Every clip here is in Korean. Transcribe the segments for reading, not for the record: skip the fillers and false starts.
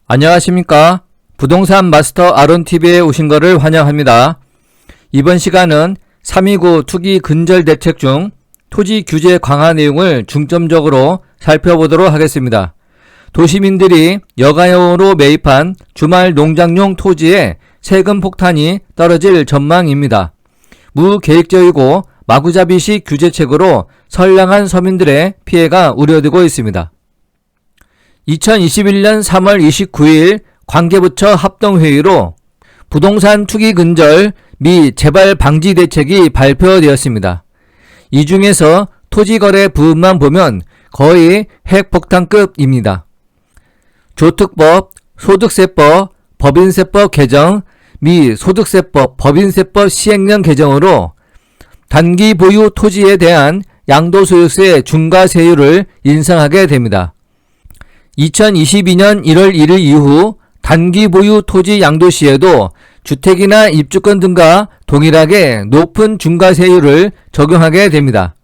안녕하십니까. 부동산 마스터 아론TV에 오신 것을 환영합니다. 이번 시간은 329 투기 근절 대책 중 토지 규제 강화 내용을 중점적으로 살펴보도록 하겠습니다. 도시민들이 여가용으로 매입한 주말 농장용 토지에 세금 폭탄이 떨어질 전망입니다. 무계획적이고 마구잡이식 규제책으로 선량한 서민들의 피해가 우려되고 있습니다. 2021년 3월 29일 관계부처 합동회의로 부동산 투기 근절 및 재발 방지 대책이 발표되었습니다. 이 중에서 토지거래 부분만 보면 거의 핵폭탄급입니다. 조특법, 소득세법, 법인세법 개정 및 소득세법, 법인세법 시행령 개정으로 단기 보유 토지에 대한 양도소득세 중과세율을 인상하게 됩니다. 2022년 1월 1일 이후 단기 보유 토지 양도 시에도 주택이나 입주권 등과 동일하게 높은 중과세율을 적용하게 됩니다.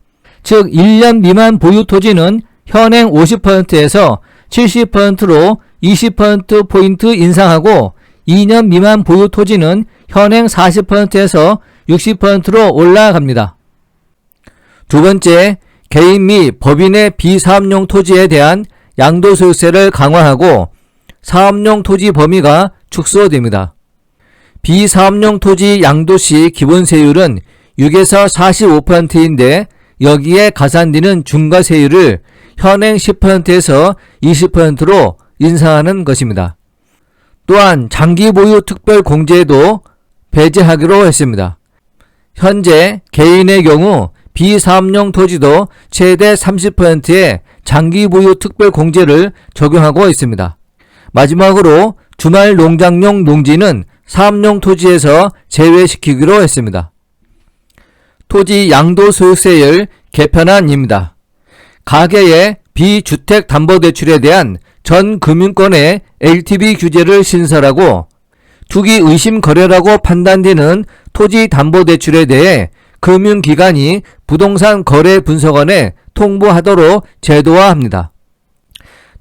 즉 1년 미만 보유 토지는 현행 50%에서 70%로 20%포인트 인상하고 2년 미만 보유 토지는 현행 40%에서 60%로 올라갑니다. 두 번째, 개인 및 법인의 비사업용 토지에 대한 양도소득세를 강화하고 사업용 토지 범위가 축소됩니다. 비사업용 토지 양도시 기본세율은 6에서 45%인데 여기에 가산되는 중과세율을 현행 10%에서 20%로 인상하는 것입니다. 또한 장기보유 특별공제도 배제하기로 했습니다. 현재 개인의 경우 비사업용 토지도 최대 30%의 장기보유 특별공제를 적용하고 있습니다. 마지막으로 주말 농장용 농지는 사업용 토지에서 제외시키기로 했습니다. 토지 양도소득세율 개편안입니다. 가계의 비주택담보대출에 대한 전 금융권의 LTV 규제를 신설하고 투기 의심 거래라고 판단되는 토지 담보대출에 대해 금융기관이 부동산 거래 분석원에 통보하도록 제도화합니다.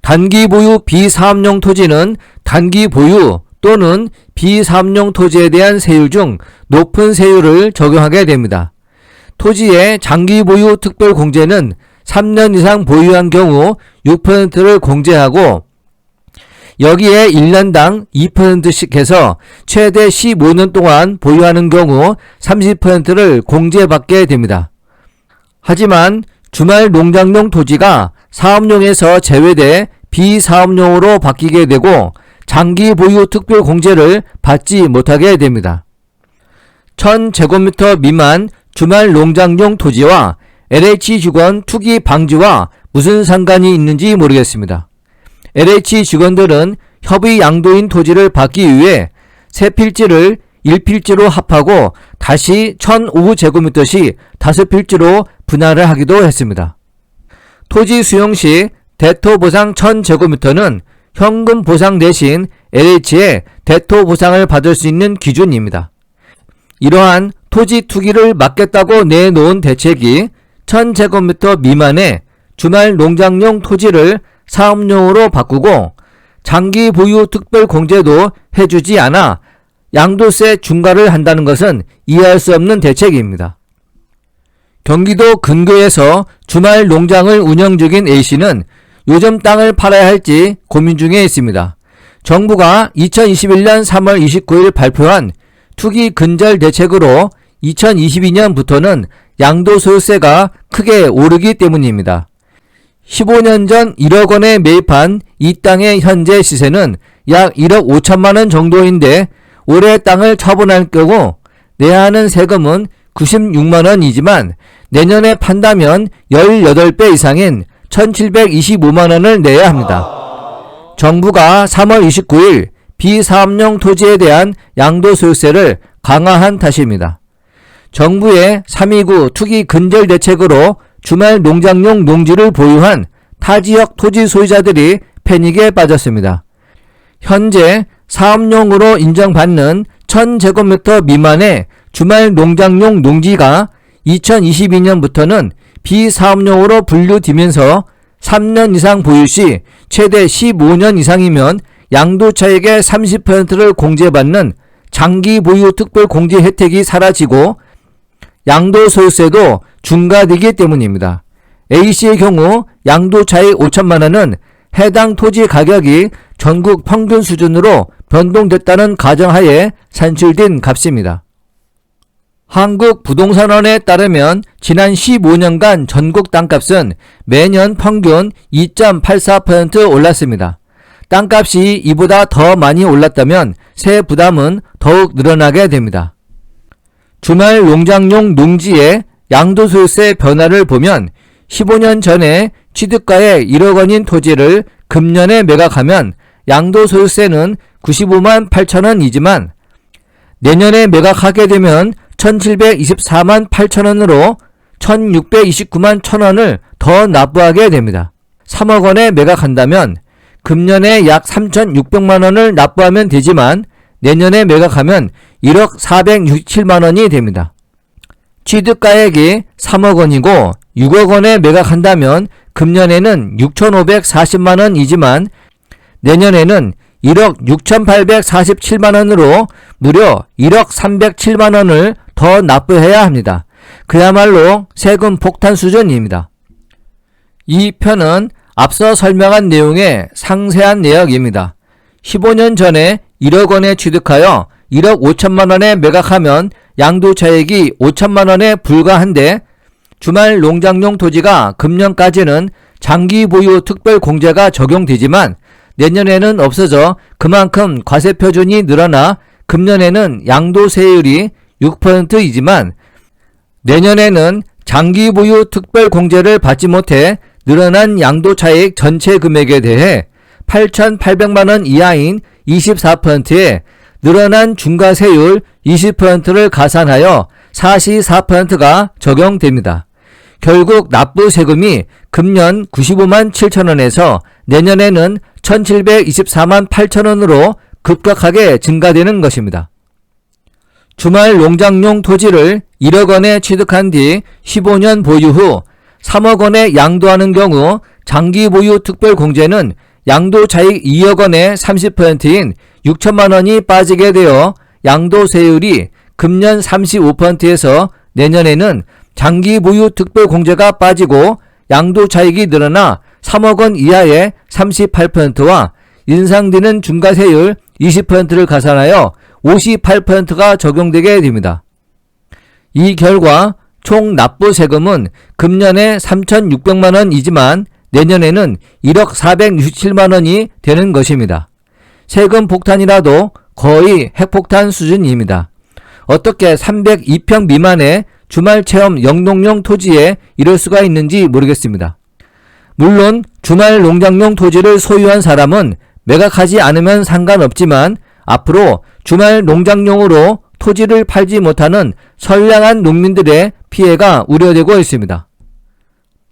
단기 보유 비사업용 토지는 단기 보유 또는 비사업용 토지에 대한 세율 중 높은 세율을 적용하게 됩니다. 토지의 장기 보유 특별 공제는 3년 이상 보유한 경우 6%를 공제하고 여기에 1년당 2%씩 해서 최대 15년 동안 보유하는 경우 30%를 공제받게 됩니다. 하지만 주말 농장용 토지가 사업용에서 제외돼 비사업용으로 바뀌게 되고 장기 보유 특별 공제를 받지 못하게 됩니다. 1000제곱미터 미만 주말 농장용 토지와 LH 직원 투기 방지와 무슨 상관이 있는지 모르겠습니다. LH 직원들은 협의 양도인 토지를 받기 위해 세 필지를 1필지로 합하고 다시 1005제곱미터씩 5필지로 분할을 하기도 했습니다. 토지 수용 시 대토 보상 1000제곱미터는 현금 보상 대신 LH의 대토 보상을 받을 수 있는 기준입니다. 이러한 토지 투기를 막겠다고 내놓은 대책이 1000제곱미터 미만의 주말 농장용 토지를 사업용으로 바꾸고 장기 보유 특별 공제도 해주지 않아 양도세 중과를 한다는 것은 이해할 수 없는 대책입니다. 경기도 근교에서 주말 농장을 운영 중인 A씨는 요즘 땅을 팔아야 할지 고민 중에 있습니다. 정부가 2021년 3월 29일 발표한 투기 근절 대책으로 2022년부터는 양도소득세가 크게 오르기 때문입니다. 15년 전 1억 원에 매입한 이 땅의 현재 시세는 약 1억 5천만 원 정도인데 올해 땅을 처분할 경우 내야 하는 세금은 96만 원이지만 내년에 판다면 18배 이상인 1725만 원을 내야 합니다. 정부가 3월 29일 비사업용 토지에 대한 양도소득세를 강화한 탓입니다. 정부의 329 투기 근절 대책으로 주말 농장용 농지를 보유한 타지역 토지 소유자들이 패닉에 빠졌습니다. 현재 사업용으로 인정받는 1000제곱미터 미만의 주말 농장용 농지가 2022년부터는 비사업용으로 분류되면서 3년 이상 보유 시 최대 15년 이상이면 양도차익의 30%를 공제받는 장기 보유 특별 공제 혜택이 사라지고 양도소득세도 중과되기 때문입니다. A씨의 경우 양도차익 5천만 원은 해당 토지 가격이 전국 평균 수준으로 변동됐다는 가정하에 산출된 값입니다. 한국부동산원에 따르면 지난 15년간 전국 땅값은 매년 평균 2.84% 올랐습니다. 땅값이 이보다 더 많이 올랐다면 세 부담은 더욱 늘어나게 됩니다. 주말 농장용 농지의 양도소득세 변화를 보면 15년 전에 취득가에 1억 원인 토지를 금년에 매각하면 양도소득세는 95만 8천 원이지만 내년에 매각하게 되면 1724만 8천 원으로 1629만 1천 원을 더 납부하게 됩니다. 3억 원에 매각한다면 금년에 약 3,600만 원을 납부하면 되지만 내년에 매각하면 1억 467만 원이 됩니다. 취득가액이 3억 원이고 6억 원에 매각한다면 금년에는 6,540만 원이지만 내년에는 1억 6,847만 원으로 무려 1억 307만 원을 더 납부해야 합니다. 그야말로 세금 폭탄 수준입니다. 이 편은 앞서 설명한 내용의 상세한 내역입니다. 15년 전에 1억 원에 취득하여 1억 5천만 원에 매각하면 양도차익이 5천만 원에 불과한데 주말 농장용 토지가 금년까지는 장기 보유 특별 공제가 적용되지만 내년에는 없어져 그만큼 과세 표준이 늘어나 금년에는 양도세율이 6%이지만 내년에는 장기 보유 특별 공제를 받지 못해 늘어난 양도차익 전체 금액에 대해 8,800만 원 이하인 24%에 늘어난 중과세율 20%를 가산하여 44%가 적용됩니다. 결국 납부 세금이 금년 95만 7천 원에서 내년에는 1724만 8천 원으로 급격하게 증가되는 것입니다. 주말 농장용 토지를 1억 원에 취득한 뒤 15년 보유 후 3억 원에 양도하는 경우 장기 보유 특별 공제는 양도차익 2억 원의 30%인 6천만 원이 빠지게 되어 양도세율이 금년 35%에서 내년에는 장기 보유 특별 공제가 빠지고 양도차익이 늘어나 3억 원 이하의 38%와 인상되는 중과세율 20%를 가산하여 58%가 적용되게 됩니다. 이 결과 총 납부 세금은 금년에 3,600만 원이지만 내년에는 1억 467만 원이 되는 것입니다. 세금 폭탄이라도 거의 핵폭탄 수준입니다. 어떻게 302평 미만의 주말 체험 영농용 토지에 이럴 수가 있는지 모르겠습니다. 물론 주말 농장용 토지를 소유한 사람은 매각하지 않으면 상관없지만 앞으로 주말 농장용으로 토지를 팔지 못하는 선량한 농민들의 피해가 우려되고 있습니다.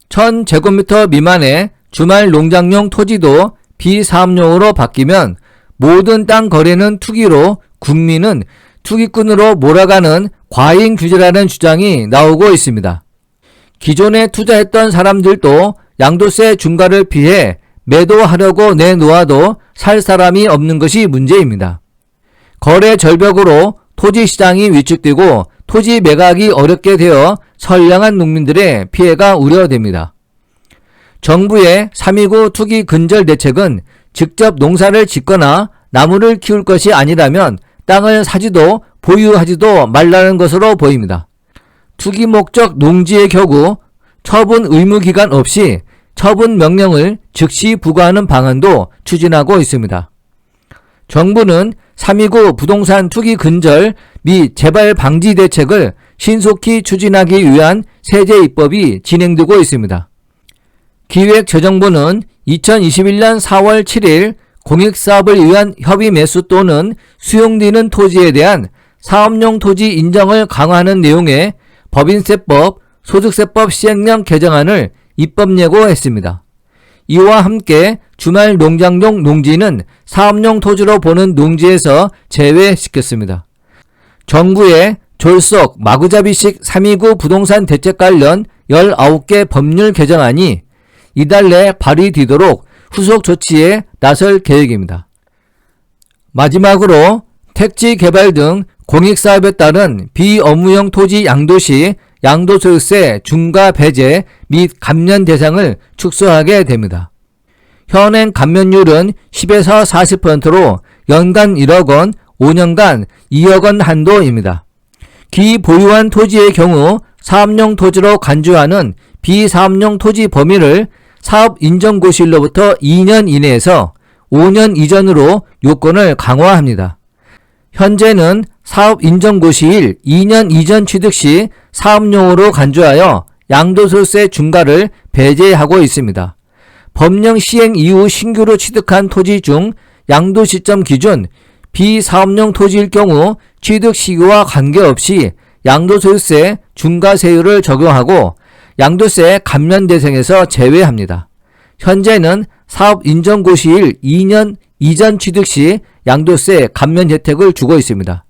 1000제곱미터 미만의 주말 농장용 토지도 비사업용으로 바뀌면 모든 땅 거래는 투기로 국민은 투기꾼으로 몰아가는 과잉 규제라는 주장이 나오고 있습니다. 기존에 투자했던 사람들도 양도세 중과를 피해 매도하려고 내놓아도 살 사람이 없는 것이 문제입니다. 거래 절벽으로 토지 시장이 위축되고 토지 매각이 어렵게 되어 선량한 농민들의 피해가 우려됩니다. 정부의 3.29 투기 근절 대책은 직접 농사를 짓거나 나무를 키울 것이 아니라면 땅을 사지도 보유하지도 말라는 것으로 보입니다. 투기 목적 농지의 경우 처분 의무 기간 없이 처분 명령을 즉시 부과하는 방안도 추진하고 있습니다. 정부는 3.29 부동산 투기 근절 및 재발 방지 대책을 신속히 추진하기 위한 세제 입법이 진행되고 있습니다. 기획재정부는 2021년 4월 7일 공익사업을 위한 협의 매수 또는 수용되는 토지에 대한 사업용 토지 인정을 강화하는 내용의 법인세법, 소득세법 시행령 개정안을 입법 예고했습니다. 이와 함께 주말 농장용 농지는 사업용 토지로 보는 농지에서 제외시켰습니다. 정부의 졸속 마구잡이식 3.29 부동산 대책 관련 19개 법률 개정안이 이달 내 발의되도록 후속 조치에 나설 계획입니다. 마지막으로 택지 개발 등 공익사업에 따른 비업무용 토지 양도 시 양도소득세 중과 배제 및 감면 대상을 축소하게 됩니다. 현행 감면율은 10에서 40%로 연간 1억 원, 5년간 2억 원 한도입니다. 기보유한 토지의 경우 사업용 토지로 간주하는 비사업용 토지 범위를 사업인정고시일로부터 2년 이내에서 5년 이전으로 요건을 강화합니다. 현재는 사업인정고시일 2년 이전 취득 시 사업용으로 간주하여 양도소득세 중과를 배제하고 있습니다. 법령 시행 이후 신규로 취득한 토지 중 양도 시점 기준 비사업용 토지일 경우 취득 시기와 관계없이 양도소득세 중과세율을 적용하고 양도세 감면 대상에서 제외합니다. 현재는 사업인정고시일 2년 이전 취득 시 양도세 감면 혜택을 주고 있습니다.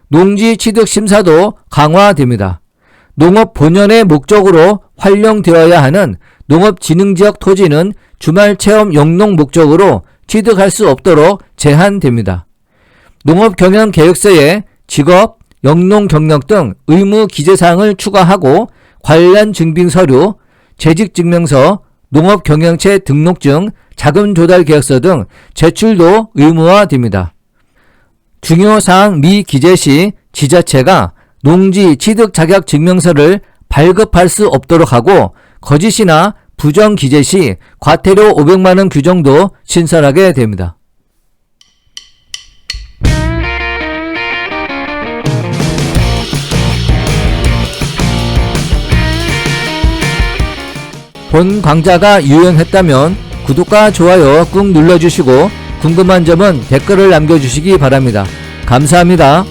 농지 취득 심사도 강화됩니다. 농업 본연의 목적으로 활용되어야 하는 농업진흥지역 토지는 주말 체험 영농 목적으로 취득할 수 없도록 제한됩니다. 농업경영계획서에 직업, 영농 경력 등 의무 기재사항을 추가하고 관련 증빙서류, 재직증명서, 농업경영체 등록증, 자금조달계획서 등 제출도 의무화됩니다. 중요사항 미기재 시 지자체가 농지 취득자격증명서를 발급할 수 없도록 하고 거짓이나 부정기재 시 과태료 500만원 규정도 신설하게 됩니다. 본 강좌가 유용했다면 구독과 좋아요 꾹 눌러주시고 궁금한 점은 댓글을 남겨주시기 바랍니다. 감사합니다.